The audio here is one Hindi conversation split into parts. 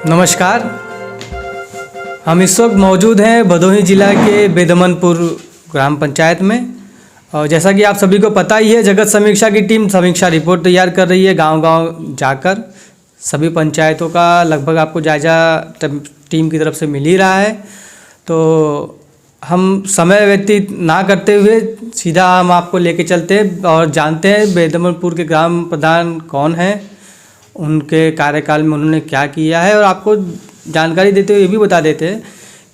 नमस्कार। हम इस वक्त मौजूद हैं भदोही जिला के बेदमनपुर ग्राम पंचायत में। और जैसा कि आप सभी को पता ही है, जगत समीक्षा की टीम समीक्षा रिपोर्ट तैयार कर रही है गांव-गांव जाकर। सभी पंचायतों का लगभग आपको जायज़ा टीम की तरफ से मिल ही रहा है। तो हम समय व्यतीत ना करते हुए सीधा हम आपको लेके चलते हैं और जानते हैं बेदमनपुर के ग्राम प्रधान कौन हैं, उनके कार्यकाल में उन्होंने क्या किया है। और आपको जानकारी देते हुए ये भी बता देते हैं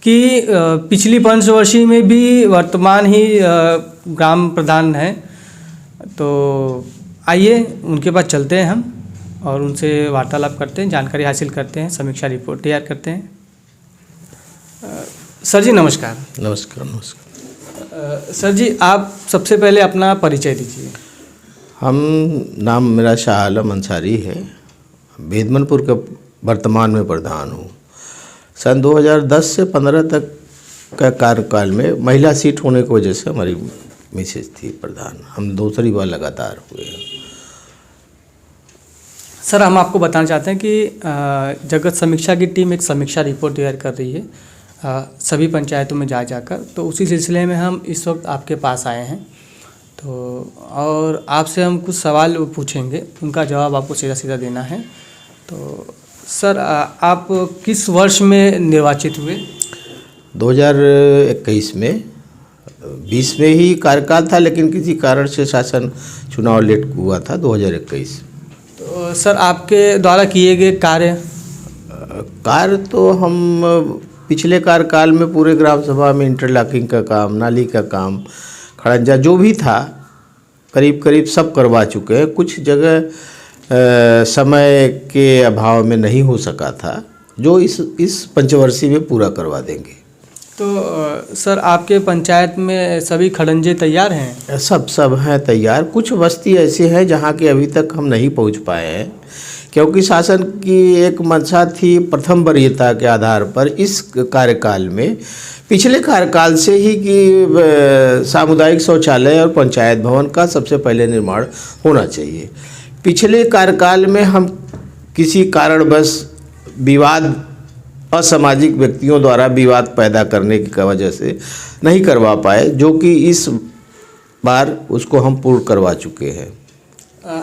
कि पिछली पंचवर्षीय में भी वर्तमान ही ग्राम प्रधान हैं। तो आइए उनके पास चलते हैं हम और उनसे वार्तालाप करते हैं, जानकारी हासिल करते हैं, समीक्षा रिपोर्ट तैयार करते हैं। सर जी नमस्कार। नमस्कार। नमस्कार सर जी, आप सबसे पहले अपना परिचय दीजिए। नाम मेरा शाह आलम अंसारी है। बेदमनपुर का वर्तमान में प्रधान हूँ। सन 2010 से 15 तक का कार्यकाल में महिला सीट होने की वजह से हमारी मिसेज थी प्रधान। हम दूसरी बार लगातार हुए हैं। सर, हम आपको बताना चाहते हैं कि जगत समीक्षा की टीम एक समीक्षा रिपोर्ट तैयार कर रही है सभी पंचायतों में जाकर। तो उसी सिलसिले में हम इस वक्त आपके पास आए हैं। तो और आपसे हम कुछ सवाल पूछेंगे, उनका जवाब आपको सीधा सीधा देना है। तो सर, आप किस वर्ष में निर्वाचित हुए? 2021 में। 20 में ही कार्यकाल था, लेकिन किसी कारण से शासन चुनाव लेट हुआ था 2021। तो सर, आपके द्वारा किए गए कार्य तो हम पिछले कार्यकाल में पूरे ग्राम सभा में इंटरलॉकिंग का काम, नाली का काम, खड़ंजा जो भी था करीब करीब सब करवा चुके हैं। कुछ जगह समय के अभाव में नहीं हो सका था, जो इस पंचवर्षीय में पूरा करवा देंगे। तो सर, आपके पंचायत में सभी खड़ंजे तैयार हैं? सब हैं तैयार। कुछ बस्ती ऐसी हैं जहाँ के अभी तक हम नहीं पहुँच पाए हैं, क्योंकि शासन की एक मंशा थी प्रथम वरीयता के आधार पर इस कार्यकाल में, पिछले कार्यकाल से ही कि सामुदायिक शौचालय और पंचायत भवन का सबसे पहले निर्माण होना चाहिए। पिछले कार्यकाल में हम किसी कारणवश विवाद, असामाजिक व्यक्तियों द्वारा विवाद पैदा करने की वजह से नहीं करवा पाए, जो कि इस बार उसको हम पूर्ण करवा चुके हैं।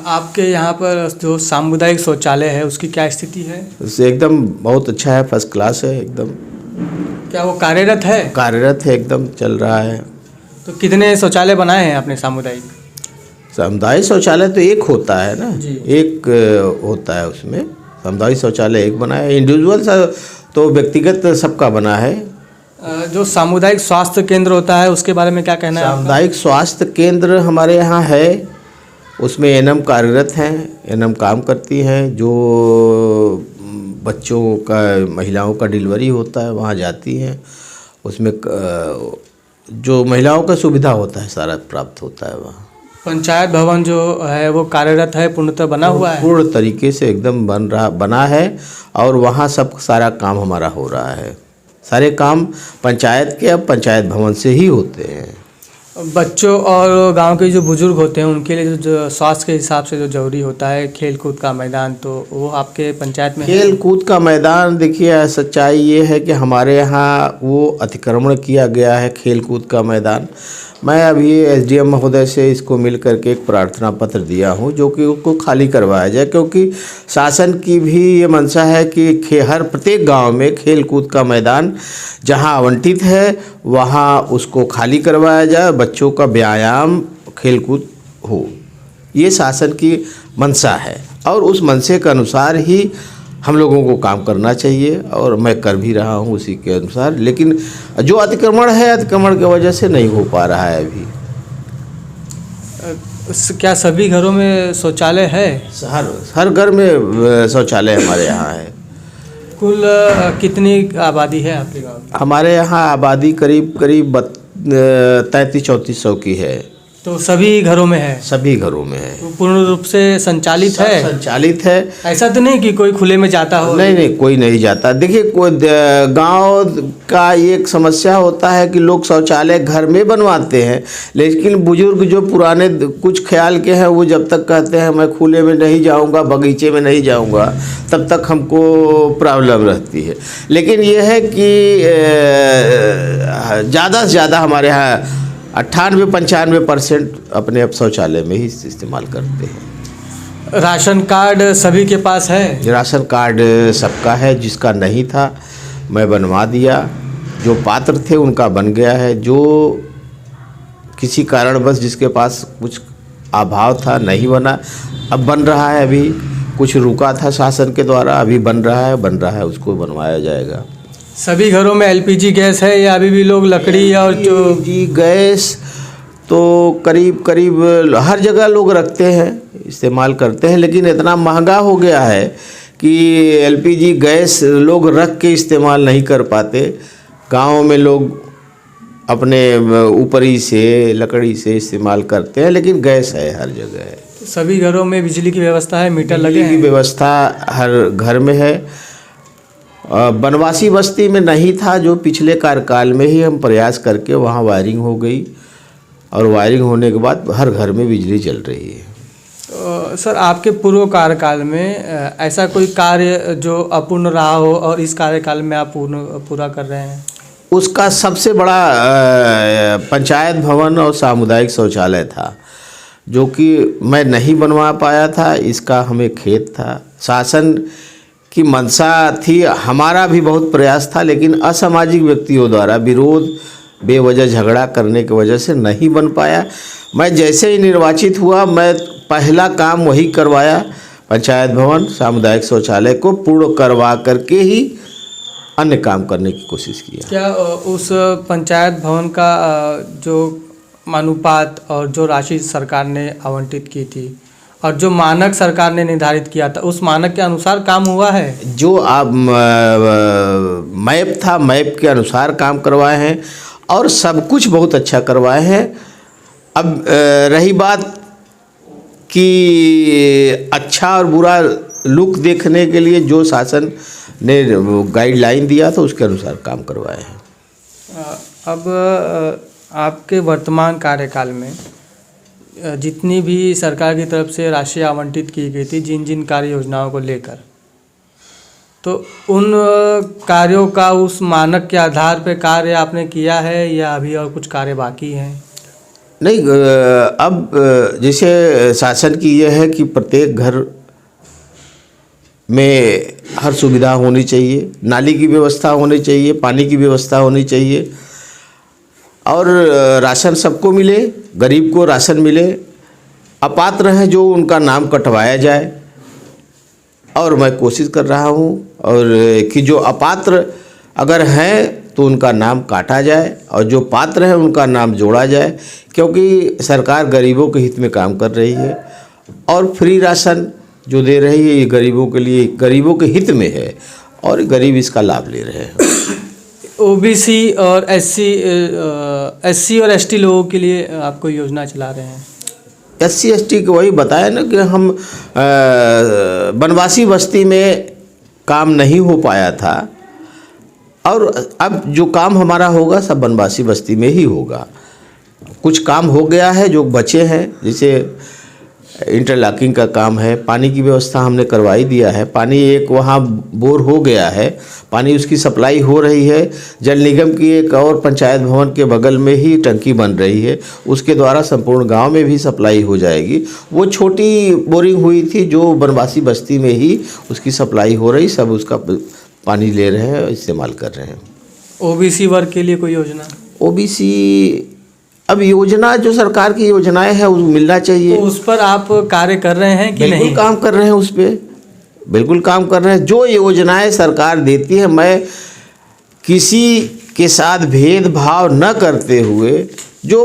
आपके यहाँ पर जो सामुदायिक शौचालय है उसकी क्या स्थिति है? उससे एकदम बहुत अच्छा है, फर्स्ट क्लास है एकदम। क्या वो कार्यरत है? कार्यरत है, एकदम चल रहा है। तो कितने शौचालय बनाए हैं आपने सामुदायिक? सामुदायिक शौचालय तो एक होता है ना जी। एक होता है, उसमें सामुदायिक शौचालय एक बना है। इंडिविजुअल तो व्यक्तिगत सबका बना है। जो सामुदायिक स्वास्थ्य केंद्र होता है उसके बारे में क्या कहना है? सामुदायिक स्वास्थ्य केंद्र हमारे यहाँ है, उसमें एनएम कार्यरत हैं, एनएम काम करती हैं। जो बच्चों का, महिलाओं का डिलीवरी होता है वहाँ जाती हैं, उसमें जो महिलाओं का सुविधा होता है सारा प्राप्त होता है वहाँ। पंचायत भवन जो है वो कार्यरत है, पूर्णतः बना हुआ है? पूर्ण तरीके से एकदम बना है और वहाँ सब सारा काम हमारा हो रहा है। सारे काम पंचायत के अब पंचायत भवन से ही होते हैं। बच्चों और गांव के जो बुजुर्ग होते हैं उनके लिए जो स्वास्थ्य के हिसाब से जो जरूरी होता है, खेल कूद का मैदान, तो वो आपके पंचायत में खेल कूद का मैदान, देखिए सच्चाई ये है कि हमारे यहाँ वो अतिक्रमण किया गया है खेल कूद का मैदान। मैं अभी एसडीएम महोदय से इसको मिल करके एक प्रार्थना पत्र दिया हूँ, जो कि उसको खाली करवाया जाए, क्योंकि शासन की भी ये मंशा है कि हर प्रत्येक गांव में खेल कूद का मैदान जहां आवंटित है वहां उसको खाली करवाया जाए, बच्चों का व्यायाम खेल कूद हो। ये शासन की मंशा है और उस मंशे के अनुसार ही हम लोगों को काम करना चाहिए और मैं कर भी रहा हूँ उसी के अनुसार। लेकिन जो अतिक्रमण है, अतिक्रमण की वजह से नहीं हो पा रहा है अभी। क्या सभी घरों में शौचालय है? हर घर में शौचालय हमारे यहाँ है। कुल कितनी आबादी है आपके गाँव में? हमारे यहाँ आबादी करीब 3300-3400 की है। तो सभी घरों में है, सभी घरों में है, तो पूर्ण रूप से संचालित सब है। संचालित है। ऐसा तो नहीं कि कोई खुले में जाता हो? नहीं नहीं, कोई नहीं जाता। देखिए, कोई गांव का एक समस्या होता है कि लोग शौचालय घर में बनवाते हैं, लेकिन बुजुर्ग जो पुराने कुछ ख्याल के हैं वो जब तक कहते हैं मैं खुले में नहीं जाऊंगा, बगीचे में नहीं जाऊंगा, तब तक हमको प्रॉब्लम रहती है। लेकिन ये है कि ज़्यादा से ज़्यादा हमारे यहाँ 98-95% अपने अब शौचालय में ही इस्तेमाल करते हैं। राशन कार्ड सभी के पास है? राशन कार्ड सबका है, जिसका नहीं था मैं बनवा दिया, जो पात्र थे उनका बन गया है, जो किसी कारणवश जिसके पास कुछ अभाव था नहीं बना, अब बन रहा है। अभी कुछ रुका था शासन के द्वारा, अभी बन रहा है, उसको बनवाया जाएगा। सभी घरों में एलपीजी गैस है या अभी भी लोग लकड़ी और जो जी गैस तो करीब करीब हर जगह लोग रखते हैं, इस्तेमाल करते हैं, लेकिन इतना महंगा हो गया है कि एलपीजी गैस लोग रख के इस्तेमाल नहीं कर पाते। गाँव में लोग अपने ऊपरी से लकड़ी से इस्तेमाल करते हैं, लेकिन गैस है हर जगह है। सभी घरों में बिजली की व्यवस्था है, मीटर लगे बिजली की हैं? व्यवस्था हर घर में है। बनवासी बस्ती में नहीं था, जो पिछले कार्यकाल में ही हम प्रयास करके वहाँ वायरिंग हो गई, और वायरिंग होने के बाद हर घर में बिजली चल रही है। सर, आपके पूर्व कार्यकाल में ऐसा कोई कार्य जो अपूर्ण रहा हो और इस कार्यकाल में आप पूरा कर रहे हैं? उसका सबसे बड़ा पंचायत भवन और सामुदायिक शौचालय था, जो कि मैं नहीं बनवा पाया था। इसका हमें खेद था, शासन की मंशा थी, हमारा भी बहुत प्रयास था, लेकिन असामाजिक व्यक्तियों द्वारा विरोध, बेवजह झगड़ा करने की वजह से नहीं बन पाया। मैं जैसे ही निर्वाचित हुआ, मैं पहला काम वही करवाया, पंचायत भवन सामुदायिक शौचालय को पूर्ण करवा करके ही अन्य काम करने की कोशिश किया। क्या उस पंचायत भवन का जो अनुपात और जो राशि सरकार ने आवंटित की थी और जो मानक सरकार ने निर्धारित किया था, उस मानक के अनुसार काम हुआ है? जो आप मैप था, मैप के अनुसार काम करवाए हैं और सब कुछ बहुत अच्छा करवाए हैं। अब रही बात कि अच्छा और बुरा लुक देखने के लिए जो शासन ने गाइडलाइन दिया था उसके अनुसार काम करवाए हैं। अब आपके वर्तमान कार्यकाल में जितनी भी सरकार की तरफ से राशि आवंटित की गई थी जिन जिन कार्य योजनाओं को लेकर, तो उन कार्यों का उस मानक के आधार पर कार्य आपने किया है या अभी और कुछ कार्य बाकी हैं? नहीं, अब जैसे शासन की यह है कि प्रत्येक घर में हर सुविधा होनी चाहिए, नाली की व्यवस्था होनी चाहिए, पानी की व्यवस्था होनी चाहिए, और राशन सबको मिले, गरीब को राशन मिले। अपात्र हैं जो उनका नाम कटवाया जाए, और मैं कोशिश कर रहा हूं और कि जो अपात्र अगर हैं तो उनका नाम काटा जाए और जो पात्र हैं उनका नाम जोड़ा जाए, क्योंकि सरकार गरीबों के हित में काम कर रही है और फ्री राशन जो दे रही है ये गरीबों के लिए, गरीबों के हित में है और गरीब इसका लाभ ले रहे हैं। ओबीसी और एससी और एसटी लोगों के लिए आप कोई योजना चला रहे हैं? एससी एसटी को वही बताया ना कि हम बनवासी बस्ती में काम नहीं हो पाया था, और अब जो काम हमारा होगा सब बनवासी बस्ती में ही होगा। कुछ काम हो गया है जो बचे हैं, जैसे इंटरलॉकिंग का काम है, पानी की व्यवस्था हमने करवाई दिया है, पानी एक वहाँ बोर हो गया है, पानी उसकी सप्लाई हो रही है। जल निगम की एक और पंचायत भवन के बगल में ही टंकी बन रही है, उसके द्वारा संपूर्ण गांव में भी सप्लाई हो जाएगी। वो छोटी बोरिंग हुई थी जो बनवासी बस्ती में ही उसकी सप्लाई हो रही, सब उसका पानी ले रहे हैं, इस्तेमाल कर रहे हैं। ओबीसी वर्ग के लिए कोई योजना? ओबीसी अब योजना जो सरकार की योजनाएं हैं वो मिलना चाहिए, तो उस पर आप कार्य कर रहे हैं कि नहीं? बिल्कुल काम कर रहे हैं, उस पर बिल्कुल काम कर रहे हैं। जो योजनाएं सरकार देती है, मैं किसी के साथ भेदभाव न करते हुए जो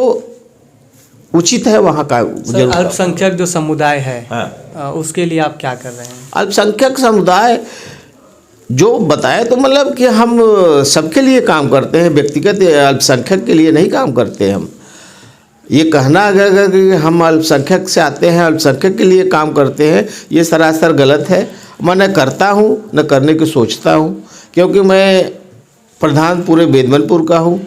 उचित है वहाँ का। अल्पसंख्यक जो समुदाय है, हाँ, उसके लिए आप क्या कर रहे हैं? अल्पसंख्यक समुदाय जो बताए तो मतलब कि हम सबके लिए काम करते हैं, व्यक्तिगत अल्पसंख्यक के लिए नहीं काम करते हम। ये कहना अगर कि हम अल्पसंख्यक से आते हैं, अल्पसंख्यक के लिए काम करते हैं, ये सरासर गलत है। मैं न करता हूँ न करने की सोचता हूँ, क्योंकि मैं प्रधान पूरे बेदमनपुर का हूँ।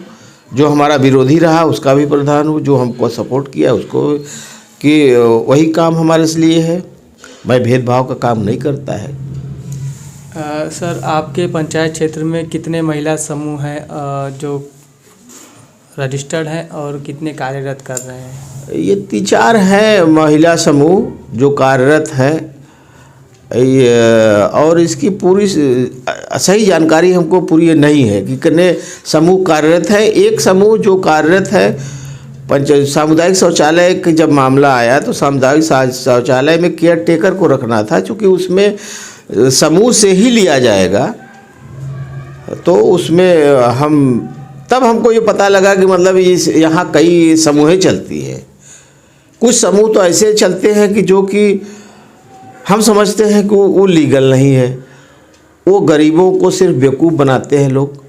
जो हमारा विरोधी रहा उसका भी प्रधान हूँ, जो हमको सपोर्ट किया उसको, कि वही काम हमारे लिए है। मैं भेदभाव का काम नहीं करता है। सर, आपके पंचायत क्षेत्र में कितने महिला समूह हैं जो रजिस्टर्ड हैं और कितने कार्यरत कर रहे हैं? ये 3-4 हैं महिला समूह जो कार्यरत हैं। और इसकी पूरी सही जानकारी हमको पूरी नहीं है कि कितने समूह कार्यरत है। एक समूह जो कार्यरत है, सामुदायिक शौचालय का जब मामला आया तो सामुदायिक शौचालय में केयर टेकर को रखना था, क्योंकि उसमें समूह से ही लिया जाएगा। तो उसमें तब हमको ये पता लगा कि मतलब यहाँ कई समूहें चलती हैं। कुछ समूह तो ऐसे चलते हैं कि जो कि हम समझते हैं कि वो लीगल नहीं है। वो गरीबों को सिर्फ बेवकूफ़ बनाते हैं लोग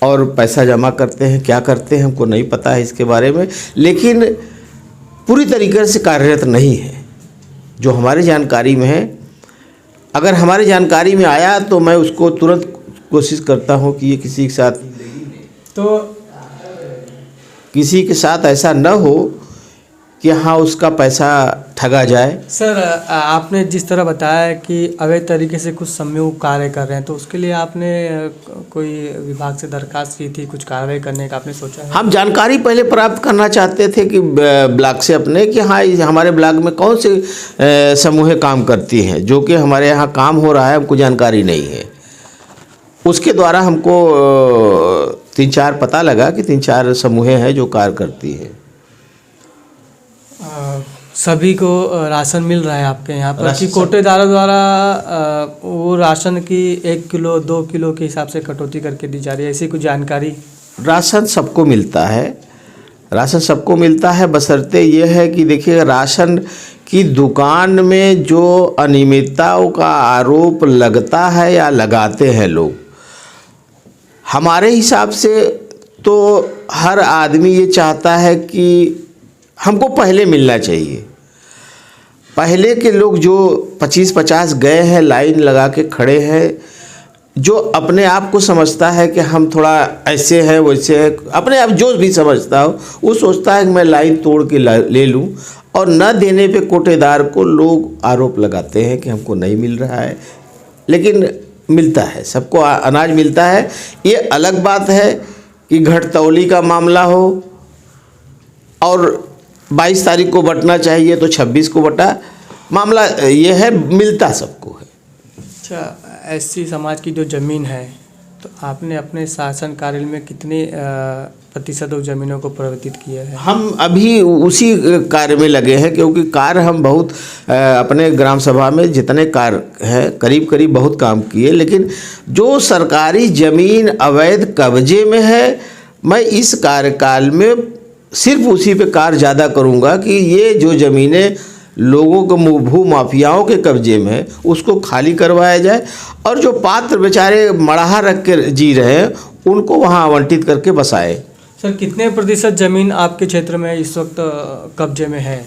और पैसा जमा करते हैं। क्या करते हैं हमको नहीं पता है इसके बारे में, लेकिन पूरी तरीके से कार्यरत नहीं है जो हमारी जानकारी में है। अगर हमारी जानकारी में आया तो मैं उसको तुरंत कोशिश करता हूँ कि ये किसी के साथ ऐसा न हो कि हाँ उसका पैसा ठगा जाए। सर, आपने जिस तरह बताया कि अवैध तरीके से कुछ समूह कार्य कर रहे हैं, तो उसके लिए आपने कोई विभाग से दरखास्त की थी, कुछ कार्रवाई करने का आपने सोचा है? हम जानकारी पहले प्राप्त करना चाहते थे कि ब्लॉक से अपने, कि हाँ हमारे ब्लॉक में कौन से समूहें काम करती हैं, जो कि हमारे यहाँ काम हो रहा है हमको जानकारी नहीं है। उसके द्वारा हमको 3-4 पता लगा कि 3-4 समूहें हैं जो कार्य करती हैं। सभी को राशन मिल रहा है आपके यहाँ पर कि कोटेदारों द्वारा वो राशन की 1 किलो 2 किलो के हिसाब से कटौती करके दी जा रही है, ऐसी कुछ जानकारी? राशन सबको मिलता है, राशन सबको मिलता है, बशर्ते ये है कि देखिए राशन की दुकान में जो अनियमितताओं का आरोप लगता है या लगाते हैं लोग, हमारे हिसाब से तो हर आदमी ये चाहता है कि हमको पहले मिलना चाहिए। पहले के लोग जो 25-50 गए हैं, लाइन लगा के खड़े हैं, जो अपने आप को समझता है कि हम थोड़ा ऐसे हैं वैसे हैं, अपने आप जो भी समझता हो वो सोचता है कि मैं लाइन तोड़ के ले लूं, और न देने पे कोटेदार को लोग आरोप लगाते हैं कि हमको नहीं मिल रहा है। लेकिन मिलता है, सबको अनाज मिलता है। ये अलग बात है कि घटतौली का मामला हो और 22 तारीख को बंटना चाहिए तो 26 को बटा, मामला ये है, मिलता सबको है। अच्छा, एससी समाज की जो ज़मीन है, तो आपने अपने शासन कार्य में कितने प्रतिशत उस ज़मीनों को परिवर्तित किया है? हम अभी उसी कार्य में लगे हैं, क्योंकि कार्य हम बहुत अपने ग्राम सभा में जितने कार्य हैं करीब करीब बहुत काम किए, लेकिन जो सरकारी ज़मीन अवैध कब्जे में है, मैं इस कार्यकाल में सिर्फ उसी पे कार्य ज़्यादा करूँगा कि ये जो ज़मीनें लोगों को भू माफियाओं के कब्जे में है उसको खाली करवाया जाए, और जो पात्र बेचारे मड़ाहा रख के जी रहे हैं उनको वहाँ आवंटित करके बसाए। सर, कितने प्रतिशत ज़मीन आपके क्षेत्र में इस वक्त कब्जे में है?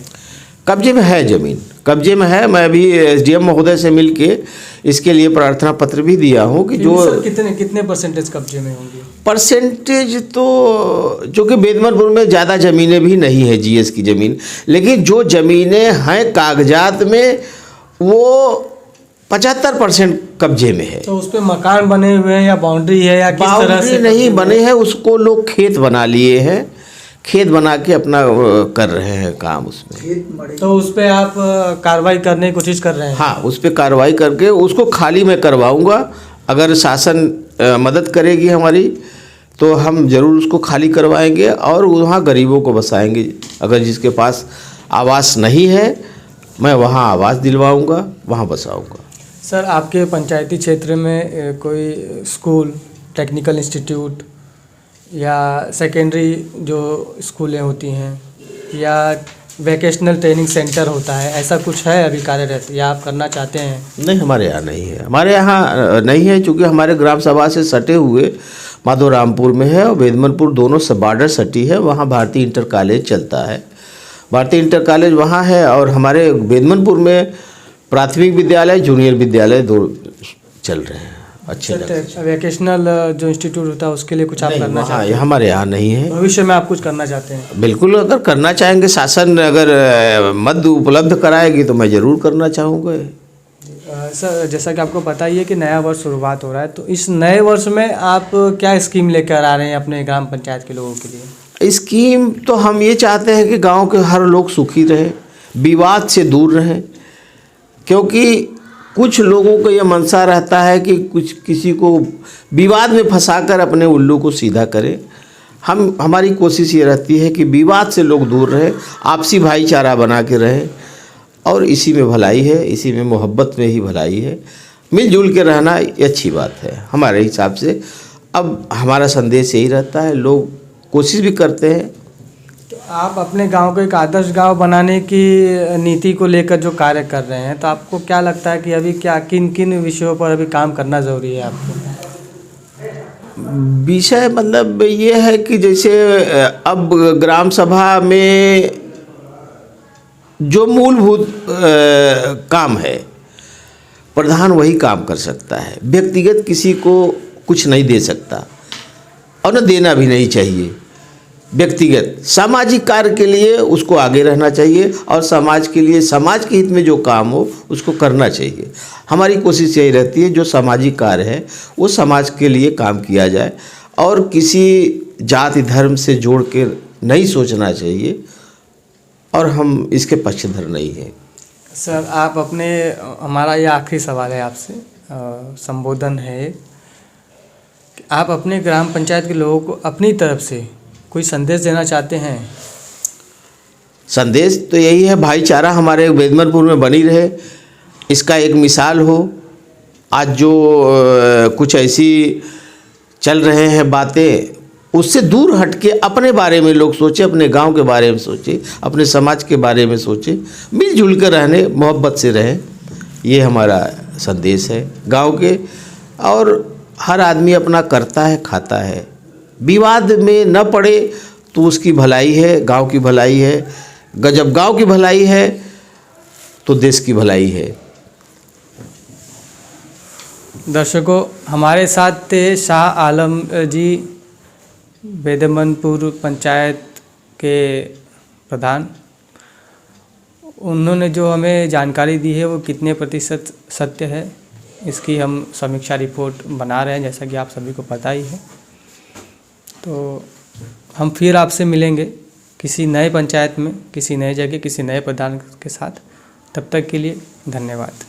कब्जे में है, ज़मीन कब्जे में है। मैं अभी एसडीएम महोदय से मिलके इसके लिए प्रार्थना पत्र भी दिया हूँ कि जो कितने परसेंटेज कब्जे में होंगे? परसेंटेज तो जो कि बेदमनपुर में ज़्यादा ज़मीनें भी नहीं है जीएस की ज़मीन, लेकिन जो ज़मीनें हैं कागजात में वो 75% कब्जे में है। तो उस पर मकान बने हुए हैं या बाउंड्री है या किस तरह से? नहीं बने हैं, उसको लोग खेत बना लिए हैं, खेत बना के अपना कर रहे हैं काम उसमें। तो उस पर आप कार्रवाई करने की कोशिश कर रहे हैं? हाँ, उस पर कार्रवाई करके उसको खाली मैं करवाऊंगा। अगर शासन मदद करेगी हमारी तो हम ज़रूर उसको खाली करवाएंगे और वहाँ गरीबों को बसाएंगे। अगर जिसके पास आवास नहीं है मैं वहाँ आवास दिलवाऊंगा, वहाँ बसाऊंगा। सर, आपके पंचायती क्षेत्र में कोई स्कूल, टेक्निकल इंस्टीट्यूट या सेकेंडरी जो स्कूलें होती हैं या वैकेशनल ट्रेनिंग सेंटर होता है, ऐसा कुछ है अभी कार्यरत या आप करना चाहते हैं? नहीं, हमारे यहाँ नहीं है, हमारे यहाँ नहीं है, क्योंकि हमारे ग्राम सभा से सटे हुए माधोरामपुर में है और बेदमनपुर दोनों सब बॉर्डर सटी है। वहाँ भारतीय इंटर कॉलेज चलता है, भारतीय इंटर कॉलेज वहाँ है। और हमारे बेदमनपुर में प्राथमिक विद्यालय, जूनियर विद्यालय दो चल रहे हैं अच्छे ढंग से। वोकेशनल जो इंस्टीट्यूट होता है उसके लिए कुछ आप करना चाहते हैं? हमारे यहाँ नहीं है। भविष्य में आप कुछ करना चाहते हैं? बिल्कुल, अगर करना चाहेंगे, शासन अगर मद उपलब्ध कराएगी तो मैं ज़रूर करना चाहूँगा। सर, जैसा कि आपको पता ही है कि नया वर्ष शुरुआत हो रहा है, तो इस नए वर्ष में आप क्या स्कीम लेकर आ रहे हैं अपने ग्राम पंचायत के लोगों के लिए? स्कीम तो हम ये चाहते हैं कि गांव के हर लोग सुखी रहे, विवाद से दूर रहें। क्योंकि कुछ लोगों को ये मनसा रहता है कि कुछ किसी को विवाद में फंसाकर अपने उल्लू को सीधा करें। हमारी कोशिश ये रहती है कि विवाद से लोग दूर रहें, आपसी भाईचारा बना के रहें, और इसी में भलाई है, इसी में मोहब्बत में ही भलाई है। मिलजुल के रहना ये अच्छी बात है हमारे हिसाब से। अब हमारा संदेश यही रहता है, लोग कोशिश भी करते हैं। तो आप अपने गांव को एक आदर्श गांव बनाने की नीति को लेकर जो कार्य कर रहे हैं, तो आपको क्या लगता है कि अभी क्या किन किन विषयों पर अभी काम करना ज़रूरी है आपको? विषय मतलब ये है कि जैसे अब ग्राम सभा में जो मूलभूत काम है, प्रधान वही काम कर सकता है। व्यक्तिगत किसी को कुछ नहीं दे सकता और न देना भी नहीं चाहिए। व्यक्तिगत सामाजिक कार्य के लिए उसको आगे रहना चाहिए और समाज के लिए, समाज के हित में जो काम हो उसको करना चाहिए। हमारी कोशिश यही रहती है जो सामाजिक कार्य है वो समाज के लिए काम किया जाए और किसी जाति धर्म से जोड़ के नहीं सोचना चाहिए, और हम इसके पक्षधर नहीं हैं। सर, आप अपने, हमारा ये आखिरी सवाल है आपसे, संबोधन है कि आप अपने ग्राम पंचायत के लोगों को अपनी तरफ से कोई संदेश देना चाहते हैं? संदेश तो यही है, भाईचारा हमारे बेदमनपुर में बनी रहे, इसका एक मिसाल हो। आज जो कुछ ऐसी चल रहे हैं बातें, उससे दूर हट के अपने बारे में लोग सोचें, अपने गांव के बारे में सोचें, अपने समाज के बारे में सोचें, मिलजुल कर रहने, मोहब्बत से रहें। ये हमारा संदेश है गांव के। और हर आदमी अपना करता है, खाता है, विवाद में न पड़े तो उसकी भलाई है, गांव की भलाई है। जब गांव की भलाई है तो देश की भलाई है। दर्शकों, हमारे साथ थे शाह आलम जी, बेदमनपुर पंचायत के प्रधान। उन्होंने जो हमें जानकारी दी है वो कितने प्रतिशत सत्य है, इसकी हम समीक्षा रिपोर्ट बना रहे हैं, जैसा कि आप सभी को पता ही है। तो हम फिर आपसे मिलेंगे किसी नए पंचायत में, किसी नए जगह, किसी नए प्रधान के साथ। तब तक के लिए धन्यवाद।